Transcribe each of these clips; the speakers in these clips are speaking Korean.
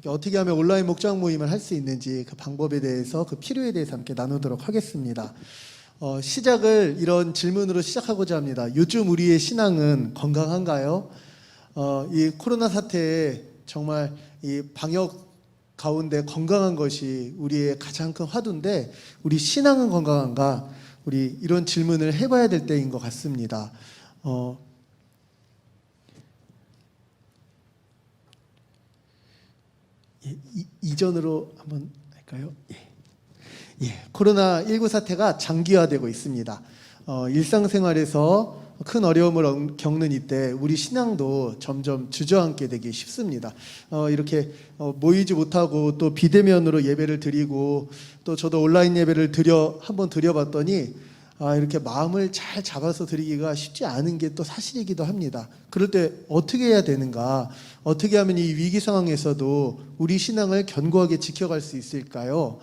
어떻게 하면 온라인 목장 모임을 할 수 있는지 그 방법에 대해서 그 필요에 대해서 함께 나누도록 하겠습니다. 시작을 이런 질문으로 시작하고자 합니다. 요즘 우리의 신앙은 건강한가요? 이 코로나 사태에 정말 이 방역 가운데 건강한 것이 우리의 가장 큰 화두인데 우리 신앙은 건강한가? 우리 이런 질문을 해봐야 될 때인 것 같습니다. 이전으로 한번 할까요? 코로나19 사태가 장기화되고 있습니다. 일상생활에서 큰 어려움을 겪는 이때 우리 신앙도 점점 주저앉게 되기 쉽습니다. 이렇게 모이지 못하고 또 비대면으로 예배를 드리고 또 저도 온라인 예배를 한번 드려봤더니 이렇게 마음을 잘 잡아서 드리기가 쉽지 않은 게 또 사실이기도 합니다. 그럴 때 어떻게 해야 되는가? 어떻게 하면 이 위기 상황에서도 우리 신앙을 견고하게 지켜갈 수 있을까요?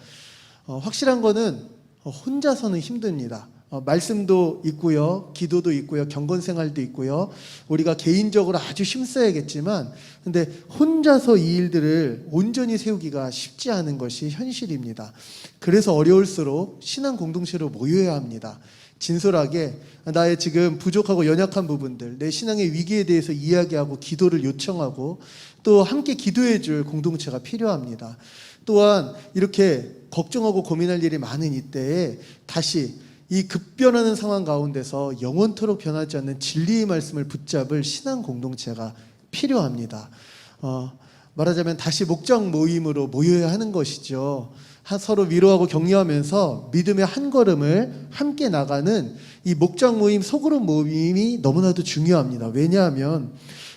확실한 거는 혼자서는 힘듭니다. 말씀도 있고요, 기도도 있고요, 경건 생활도 있고요. 우리가 개인적으로 아주 힘써야겠지만, 근데 혼자서 이 일들을 온전히 세우기가 쉽지 않은 것이 현실입니다. 그래서 어려울수록 신앙 공동체로 모여야 합니다. 진솔하게 나의 지금 부족하고 연약한 부분들, 내 신앙의 위기에 대해서 이야기하고 기도를 요청하고 또 함께 기도해 줄 공동체가 필요합니다. 또한 이렇게 걱정하고 고민할 일이 많은 이때에 다시 이 급변하는 상황 가운데서 영원토록 변하지 않는 진리의 말씀을 붙잡을 신앙 공동체가 필요합니다. 말하자면 다시 목장 모임으로 모여야 하는 것이죠. 서로 위로하고 격려하면서 믿음의 한 걸음을 함께 나가는 이 목장 모임, 소그룹 모임이 너무나도 중요합니다. 왜냐하면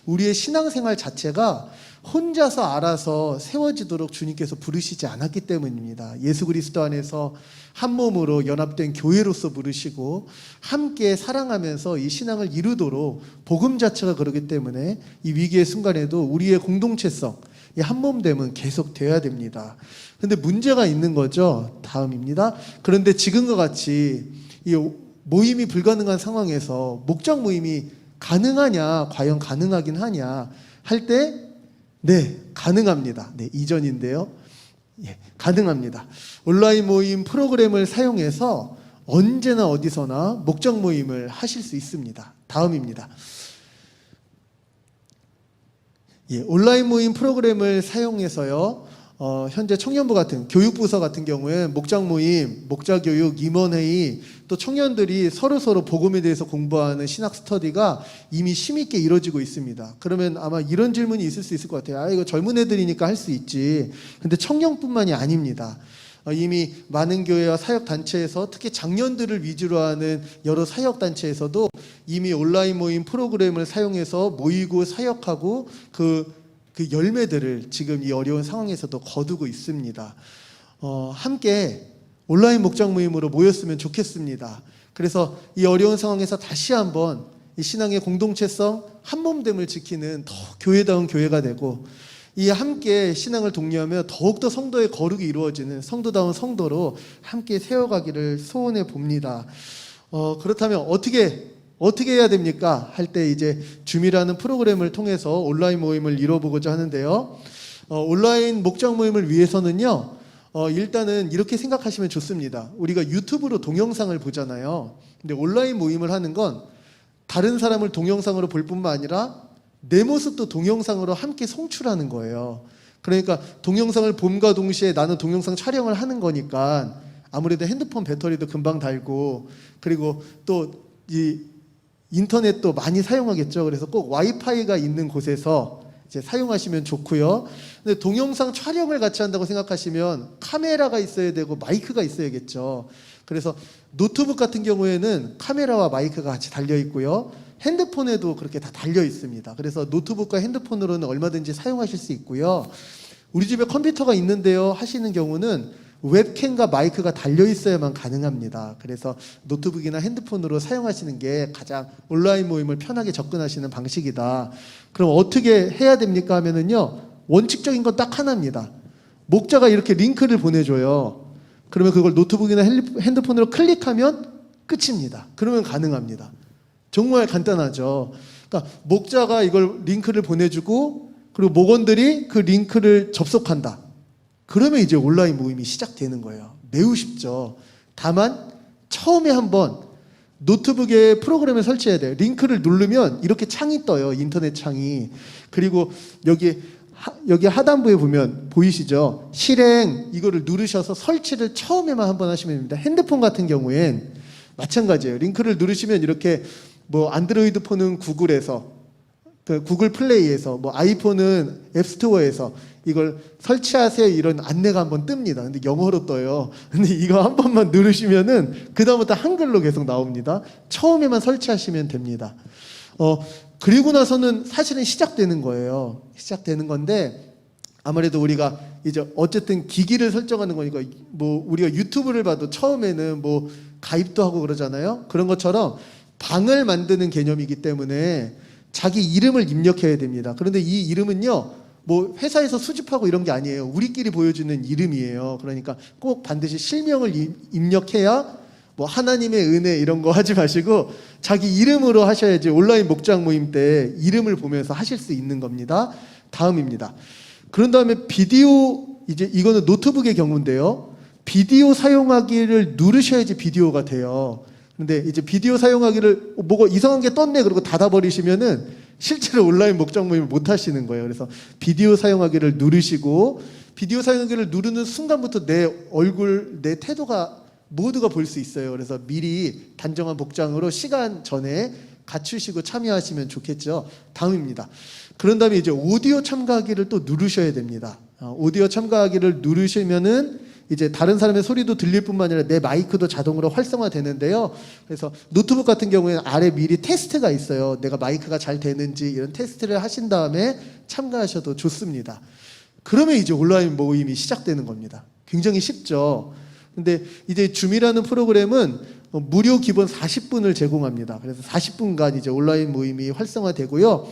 우리의 신앙생활 자체가 혼자서 알아서 세워지도록 주님께서 부르시지 않았기 때문입니다. 예수 그리스도 안에서 한 몸으로 연합된 교회로서 부르시고 함께 사랑하면서 이 신앙을 이루도록 복음 자체가 그러기 때문에 이 위기의 순간에도 우리의 공동체성, 이 한몸됨은 계속 돼야 됩니다. 그런데 문제가 있는 거죠. 다음입니다. 그런데 지금과 같이 이 모임이 불가능한 상황에서 목장 모임이 가능하냐, 과연 가능하긴 하냐 할 때 네, 가능합니다. 네, 이전인데요. 가능합니다. 온라인 모임 프로그램을 사용해서 언제나 어디서나 목장 모임을 하실 수 있습니다. 다음입니다. 온라인 모임 프로그램을 사용해서요. 현재 청년부 같은 교육부서 같은 경우에 목장 모임, 목자교육, 임원회의 또 청년들이 서로 복음에 대해서 공부하는 신학 스터디가 이미 심있게 이루어지고 있습니다. 그러면 아마 이런 질문이 있을 수 있을 것 같아요. 이거 젊은 애들이니까 할 수 있지. 근데 청년뿐만이 아닙니다. 이미 많은 교회와 사역단체에서 특히 장년들을 위주로 하는 여러 사역단체에서도 이미 온라인 모임 프로그램을 사용해서 모이고 사역하고 그 열매들을 지금 이 어려운 상황에서도 거두고 있습니다. 함께 온라인 목장 모임으로 모였으면 좋겠습니다. 그래서 이 어려운 상황에서 다시 한번 이 신앙의 공동체성, 한몸됨을 지키는 더 교회다운 교회가 되고 이 함께 신앙을 독려하며 더욱더 성도의 거룩이 이루어지는 성도다운 성도로 함께 세워가기를 소원해 봅니다. 그렇다면 어떻게 해야 됩니까? 할 때 이제 줌이라는 프로그램을 통해서 온라인 모임을 이뤄보고자 하는데요. 온라인 목장 모임을 위해서는요. 일단은 이렇게 생각하시면 좋습니다. 우리가 유튜브로 동영상을 보잖아요. 근데 온라인 모임을 하는 건 다른 사람을 동영상으로 볼 뿐만 아니라 내 모습도 동영상으로 함께 송출하는 거예요. 그러니까 동영상을 봄과 동시에 나는 동영상 촬영을 하는 거니까 아무래도 핸드폰 배터리도 금방 닳고 그리고 또 이 인터넷도 많이 사용하겠죠. 그래서 꼭 와이파이가 있는 곳에서 이제 사용하시면 좋고요. 근데 동영상 촬영을 같이 한다고 생각하시면 카메라가 있어야 되고 마이크가 있어야겠죠. 그래서 노트북 같은 경우에는 카메라와 마이크가 같이 달려 있고요. 핸드폰에도 그렇게 다 달려 있습니다. 그래서 노트북과 핸드폰으로는 얼마든지 사용하실 수 있고요. 우리 집에 컴퓨터가 있는데요 하시는 경우는 웹캠과 마이크가 달려 있어야만 가능합니다. 그래서 노트북이나 핸드폰으로 사용하시는 게 가장 온라인 모임을 편하게 접근하시는 방식이다. 그럼 어떻게 해야 됩니까 하면은요, 원칙적인 건 딱 하나입니다. 목자가 이렇게 링크를 보내줘요. 그러면 그걸 노트북이나 핸드폰으로 클릭하면 끝입니다. 그러면 가능합니다. 정말 간단하죠. 그러니까 목자가 이걸 링크를 보내주고 그리고 목원들이 그 링크를 접속한다. 그러면 이제 온라인 모임이 시작되는 거예요. 매우 쉽죠. 다만 처음에 한번 노트북에 프로그램을 설치해야 돼요. 링크를 누르면 이렇게 창이 떠요. 인터넷 창이. 그리고 여기 하단부에 보면 보이시죠? 실행 이거를 누르셔서 설치를 처음에만 한번 하시면 됩니다. 핸드폰 같은 경우엔 마찬가지예요. 링크를 누르시면 이렇게 뭐 안드로이드 폰은 구글에서 그 구글 플레이에서 뭐 아이폰은 앱스토어에서 이걸 설치하세요 이런 안내가 한번 뜹니다. 근데 영어로 떠요. 근데 이거 한 번만 누르시면은 그다음부터 한글로 계속 나옵니다. 처음에만 설치하시면 됩니다. 그리고 나서는 사실은 시작되는 거예요. 시작되는 건데 아무래도 우리가 이제 어쨌든 기기를 설정하는 거니까 뭐 우리가 유튜브를 봐도 처음에는 뭐 가입도 하고 그러잖아요. 그런 것처럼 방을 만드는 개념이기 때문에 자기 이름을 입력해야 됩니다. 그런데 이 이름은요, 뭐 회사에서 수집하고 이런 게 아니에요. 우리끼리 보여주는 이름이에요. 그러니까 꼭 반드시 실명을 입력해야 뭐 하나님의 은혜 이런 거 하지 마시고 자기 이름으로 하셔야지 온라인 목장 모임 때 이름을 보면서 하실 수 있는 겁니다. 다음입니다. 그런 다음에 비디오, 이제 이거는 노트북의 경우인데요. 비디오 사용하기를 누르셔야지 비디오가 돼요. 근데 이제 비디오 사용하기를 뭐가 이상한 게 떴네 그러고 닫아버리시면은 실제로 온라인 목장 모임을 못 하시는 거예요. 그래서 비디오 사용하기를 누르시고 비디오 사용하기를 누르는 순간부터 내 얼굴, 내 태도가 모두가 볼 수 있어요. 그래서 미리 단정한 복장으로 시간 전에 갖추시고 참여하시면 좋겠죠. 다음입니다. 그런 다음에 이제 오디오 참가하기를 또 누르셔야 됩니다. 오디오 참가하기를 누르시면은 이제 다른 사람의 소리도 들릴 뿐만 아니라 내 마이크도 자동으로 활성화되는데요. 그래서 노트북 같은 경우에는 아래 미리 테스트가 있어요. 내가 마이크가 잘 되는지 이런 테스트를 하신 다음에 참가하셔도 좋습니다. 그러면 이제 온라인 모임이 시작되는 겁니다. 굉장히 쉽죠. 근데 이제 줌이라는 프로그램은 무료 기본 40분을 제공합니다. 그래서 40분간 이제 온라인 모임이 활성화되고요.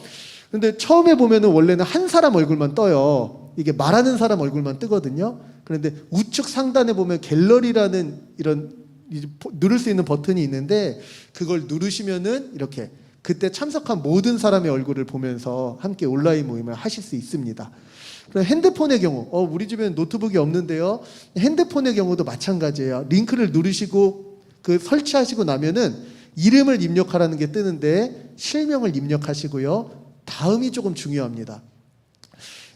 근데 처음에 보면은 원래는 한 사람 얼굴만 떠요. 이게 말하는 사람 얼굴만 뜨거든요. 그런데 우측 상단에 보면 갤러리라는 이런 누를 수 있는 버튼이 있는데 그걸 누르시면은 이렇게 그때 참석한 모든 사람의 얼굴을 보면서 함께 온라인 모임을 하실 수 있습니다. 그럼 핸드폰의 경우, 우리 집에는 노트북이 없는데요. 핸드폰의 경우도 마찬가지예요. 링크를 누르시고 그 설치하시고 나면은 이름을 입력하라는 게 뜨는데 실명을 입력하시고요. 다음이 조금 중요합니다.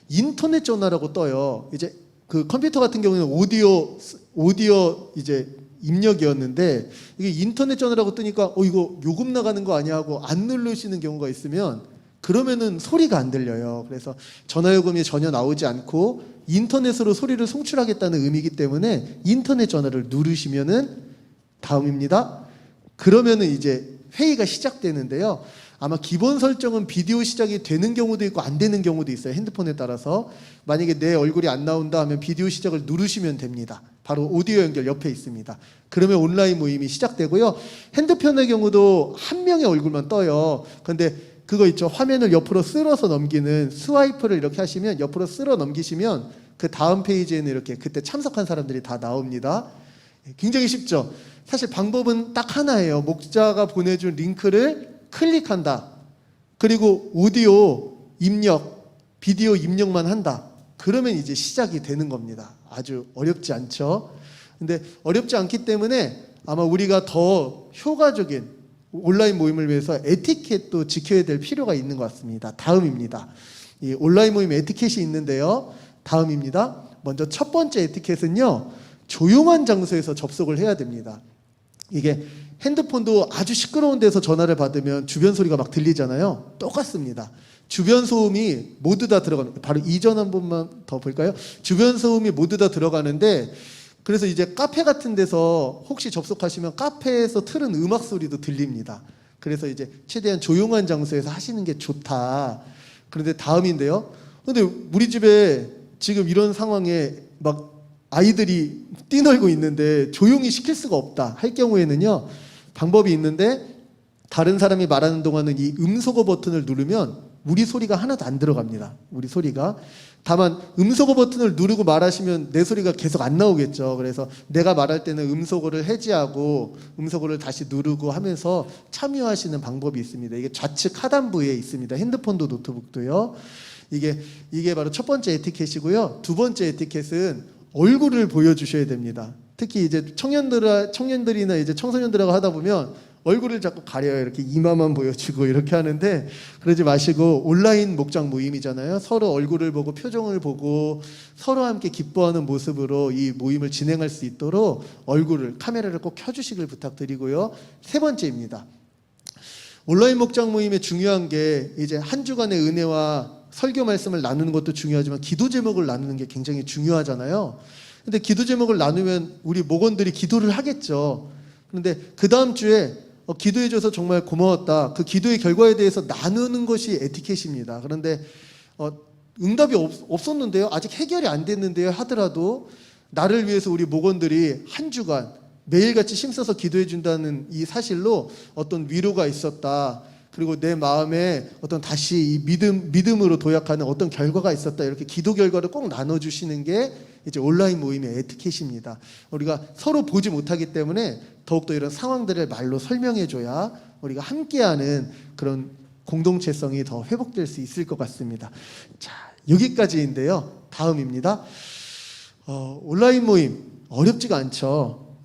인터넷 전화라고 떠요. 이제 그 컴퓨터 같은 경우는 오디오 이제 입력이었는데 이게 인터넷 전화라고 뜨니까 이거 요금 나가는 거 아니야 하고 안 누르시는 경우가 있으면 그러면은 소리가 안 들려요. 그래서 전화요금이 전혀 나오지 않고 인터넷으로 소리를 송출하겠다는 의미이기 때문에 인터넷 전화를 누르시면은 다음입니다. 그러면은 이제 회의가 시작되는데요. 아마 기본 설정은 비디오 시작이 되는 경우도 있고 안 되는 경우도 있어요. 핸드폰에 따라서. 만약에 내 얼굴이 안 나온다 하면 비디오 시작을 누르시면 됩니다. 바로 오디오 연결 옆에 있습니다. 그러면 온라인 모임이 시작되고요. 핸드폰의 경우도 한 명의 얼굴만 떠요. 그런데 그거 있죠. 화면을 옆으로 쓸어서 넘기는 스와이프를 이렇게 하시면 옆으로 쓸어 넘기시면 그 다음 페이지에는 이렇게 그때 참석한 사람들이 다 나옵니다. 굉장히 쉽죠. 사실 방법은 딱 하나예요. 목자가 보내준 링크를 클릭한다. 그리고 오디오 입력, 비디오 입력만 한다. 그러면 이제 시작이 되는 겁니다. 아주 어렵지 않죠. 근데 어렵지 않기 때문에 아마 우리가 더 효과적인 온라인 모임을 위해서 에티켓도 지켜야 될 필요가 있는 것 같습니다. 다음입니다. 이 온라인 모임 에티켓이 있는데요. 다음입니다. 먼저 첫 번째 에티켓은요. 조용한 장소에서 접속을 해야 됩니다. 이게 핸드폰도 아주 시끄러운 데서 전화를 받으면 주변 소리가 막 들리잖아요. 똑같습니다. 주변 소음이 모두 다 들어갑니다. 바로 이전 한 번만 더 볼까요? 주변 소음이 모두 다 들어가는데 그래서 이제 카페 같은 데서 혹시 접속하시면 카페에서 틀은 음악 소리도 들립니다. 그래서 이제 최대한 조용한 장소에서 하시는 게 좋다. 그런데 다음인데요. 근데 우리 집에 지금 이런 상황에 막 아이들이 뛰놀고 있는데 조용히 시킬 수가 없다 할 경우에는요. 방법이 있는데 다른 사람이 말하는 동안은 이 음소거 버튼을 누르면 우리 소리가 하나도 안 들어갑니다. 우리 소리가. 다만 음소거 버튼을 누르고 말하시면 내 소리가 계속 안 나오겠죠. 그래서 내가 말할 때는 음소거를 해제하고 음소거를 다시 누르고 하면서 참여하시는 방법이 있습니다. 이게 좌측 하단부에 있습니다. 핸드폰도 노트북도요. 이게 바로 첫 번째 에티켓이고요. 두 번째 에티켓은 얼굴을 보여주셔야 됩니다. 특히 이제 청년들이나 이제 청소년들하고 하다 보면 얼굴을 자꾸 가려요. 이렇게 이마만 보여주고 이렇게 하는데 그러지 마시고 온라인 목장 모임이잖아요. 서로 얼굴을 보고 표정을 보고 서로 함께 기뻐하는 모습으로 이 모임을 진행할 수 있도록 카메라를 꼭 켜주시길 부탁드리고요. 세 번째입니다. 온라인 목장 모임의 중요한 게 이제 한 주간의 은혜와 설교 말씀을 나누는 것도 중요하지만 기도 제목을 나누는 게 굉장히 중요하잖아요. 근데 기도 제목을 나누면 우리 목원들이 기도를 하겠죠. 그런데 그 다음 주에 기도해줘서 정말 고마웠다. 그 기도의 결과에 대해서 나누는 것이 에티켓입니다. 그런데 응답이 없었는데요. 아직 해결이 안 됐는데요. 하더라도 나를 위해서 우리 목원들이 한 주간 매일같이 힘써서 기도해준다는 이 사실로 어떤 위로가 있었다. 그리고 내 마음에 어떤 다시 이 믿음으로 도약하는 어떤 결과가 있었다. 이렇게 기도 결과를 꼭 나눠주시는 게 이제 온라인 모임의 에티켓입니다. 우리가 서로 보지 못하기 때문에 더욱더 이런 상황들을 말로 설명해줘야 우리가 함께하는 그런 공동체성이 더 회복될 수 있을 것 같습니다. 자, 여기까지인데요. 다음입니다. 온라인 모임 어렵지가 않죠.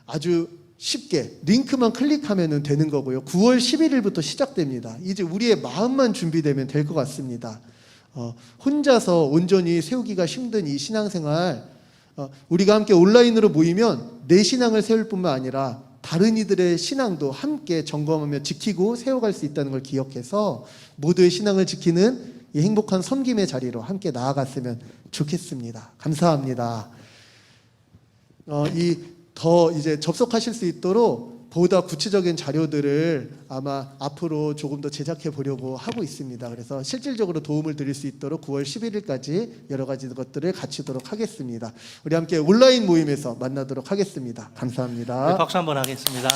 아주 쉽게 링크만 클릭하면 되는 거고요. 9월 11일부터 시작됩니다. 이제 우리의 마음만 준비되면 될 것 같습니다. 혼자서 온전히 세우기가 힘든 이 신앙생활, 우리가 함께 온라인으로 모이면 내 신앙을 세울 뿐만 아니라 다른 이들의 신앙도 함께 점검하며 지키고 세워갈 수 있다는 걸 기억해서 모두의 신앙을 지키는 이 행복한 섬김의 자리로 함께 나아갔으면 좋겠습니다. 감사합니다. 더 이제 접속하실 수 있도록 보다 구체적인 자료들을 아마 앞으로 조금 더 제작해 보려고 하고 있습니다. 그래서 실질적으로 도움을 드릴 수 있도록 9월 11일까지 여러 가지 것들을 갖추도록 하겠습니다. 우리 함께 온라인 모임에서 만나도록 하겠습니다. 감사합니다. 네, 박수 한번 하겠습니다.